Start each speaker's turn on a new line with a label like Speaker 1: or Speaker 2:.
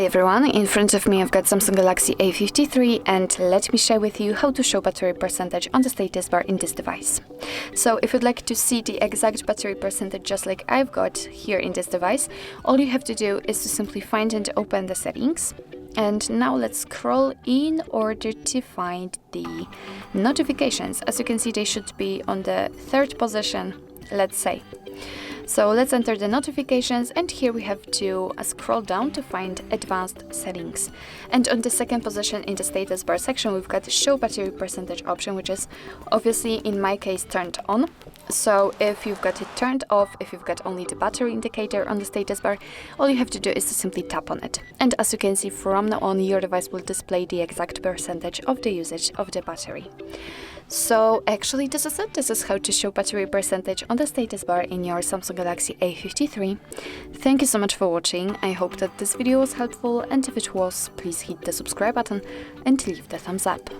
Speaker 1: everyone, in front of me I've got Samsung Galaxy A53 and let me share with you how to show battery percentage on the status bar in this device. So if you'd like to see the exact battery percentage just like I've got here in this device, all you have to do is to simply find and open the settings. And now let's scroll in order to find the notifications. As you can see, they should be on the third position, let's say. So let's enter the notifications, and here we have to scroll down to find advanced settings. And on the second position in the status bar section, we've got the show battery percentage option, which is obviously in my case turned on. So if you've got it turned off, if you've got only the battery indicator on the status bar, all you have to do is to simply tap on it. And as you can see, from now on, your device will display the exact percentage of the usage of the battery. So actually this is it. This is how to show battery percentage on the status bar in your Samsung Galaxy A53. Thank you so much for watching. I hope that this video was helpful, and if it was, please hit the subscribe button and leave the thumbs up.